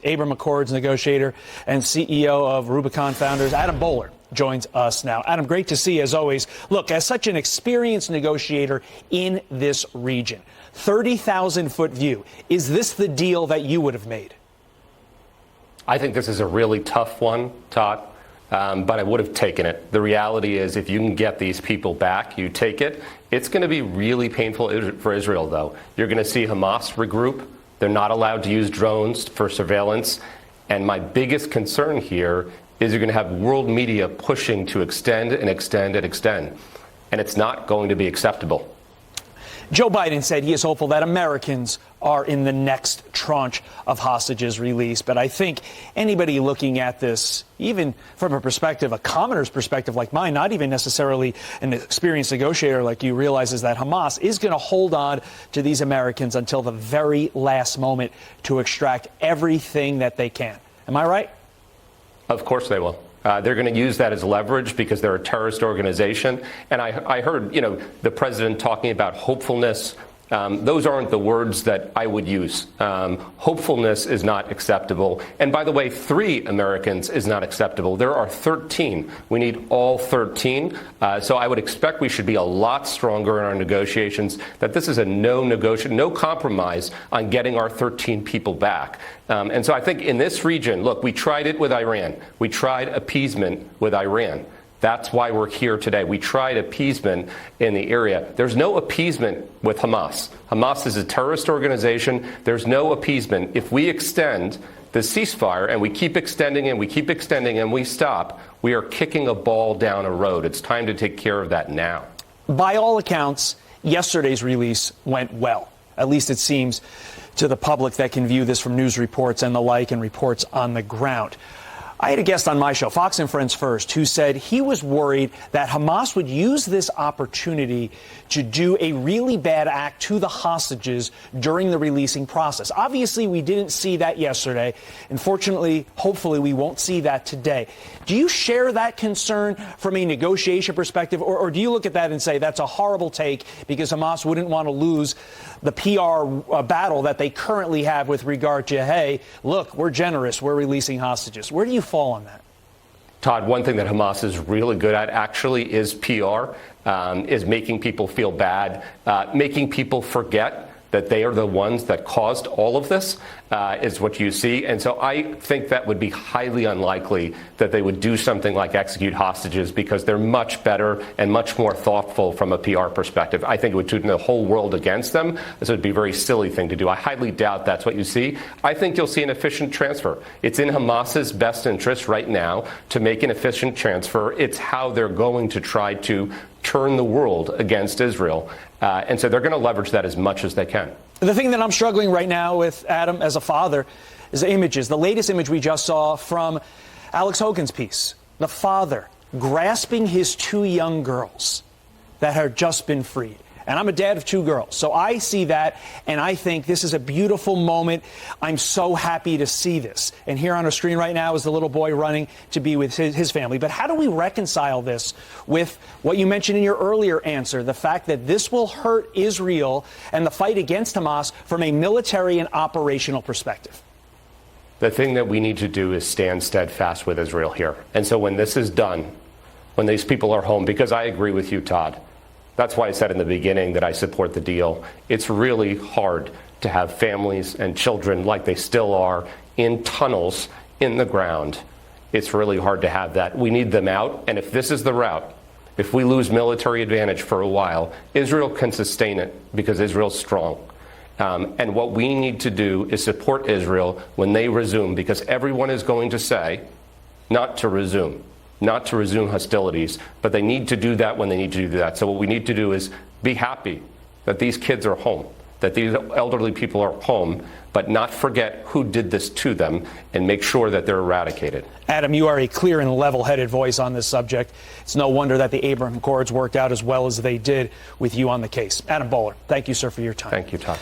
Abraham Accords negotiator and CEO of Rubicon Founders. Adam Boehler joins us now. Adam, great to see you as always. Look, as such an experienced negotiator in this region, 30,000-foot view, is this the deal that you would have made? I think this is a really tough one, Todd, but I would have taken it. The reality is if you can get these people back, you take it. It's going to be really painful for Israel, though. You're going to see Hamas regroup. They're not allowed to use drones for surveillance. And my biggest concern here is you're going to have world media pushing to extend and extend and extend. And it's not going to be acceptable. Joe Biden said he is hopeful that Americans are in the next tranche of hostages released. But I think anybody looking at this, even from a perspective, a commoner's perspective like mine, not even necessarily an experienced negotiator like you, realizes that Hamas is going to hold on to these Americans until the very last moment to extract everything that they can. Am I right? Of course they will. They're going to use that as leverage because they're a terrorist organization. And I heard, the president talking about hopefulness. Those aren't the words that I would use. Hopefulness is not acceptable. And by the way, 3 Americans is not acceptable. There are 13. We need all 13. So I would expect we should be a lot stronger in our negotiations, that this is a no compromise on getting our 13 people back. And so I think in this region, look, we tried it with Iran. We tried appeasement with Iran. That's why we're here today. We tried appeasement in the area. There's no appeasement with Hamas. Hamas is a terrorist organization. There's no appeasement. If we extend the ceasefire and we keep extending and we keep extending and we stop, we are kicking a ball down a road. It's time to take care of that now. By all accounts, yesterday's release went well. At least it seems to the public that can view this from news reports and the like and reports on the ground. I had a guest on my show, Fox and Friends First, who said he was worried that Hamas would use this opportunity to do a really bad act to the hostages during the releasing process. Obviously, we didn't see that yesterday. Unfortunately, hopefully, we won't see that today. Do you share that concern from a negotiation perspective, or do you look at that and say that's a horrible take because Hamas wouldn't want to lose the PR battle that they currently have with regard to, hey, look, we're generous, we're releasing hostages? Where do you fall on that? Todd, one thing that Hamas is really good at actually is PR, is making people feel bad, making people forget that they are the ones that caused all of this, is what you see. And so I think that would be highly unlikely that they would do something like execute hostages because they're much better and much more thoughtful from a PR perspective. I think it would turn the whole world against them. This would be a very silly thing to do. I highly doubt that's what you see. I think you'll see an efficient transfer. It's in Hamas's best interest right now to make an efficient transfer. It's how they're going to try to turn the world against Israel. And so they're going to leverage that as much as they can. The thing that I'm struggling right now with, Adam, as a father, is the images. The latest image we just saw from Alex Hogan's piece, the father grasping his 2 young girls that had just been freed. And I'm a dad of 2 girls, so I see that, and I think this is a beautiful moment. I'm so happy to see this. And here on our screen right now is the little boy running to be with his family. But how do we reconcile this with what you mentioned in your earlier answer, the fact that this will hurt Israel and the fight against Hamas from a military and operational perspective? The thing that we need to do is stand steadfast with Israel here. And so when this is done, when these people are home, because I agree with you, Todd, that's why I said in the beginning that I support the deal. It's really hard to have families and children, like they still are, in tunnels in the ground. It's really hard to have that. We need them out. And if this is the route, if we lose military advantage for a while, Israel can sustain it because Israel's strong. And what we need to do is support Israel when they resume, because everyone is going to say not to resume hostilities, but they need to do that when they need to do that. So what we need to do is be happy that these kids are home, that these elderly people are home, but not forget who did this to them and make sure that they're eradicated. Adam, you are a clear and level-headed voice on this subject. It's no wonder that the Abraham Accords worked out as well as they did with you on the case. Adam Boehler, thank you, sir, for your time. Thank you, Todd.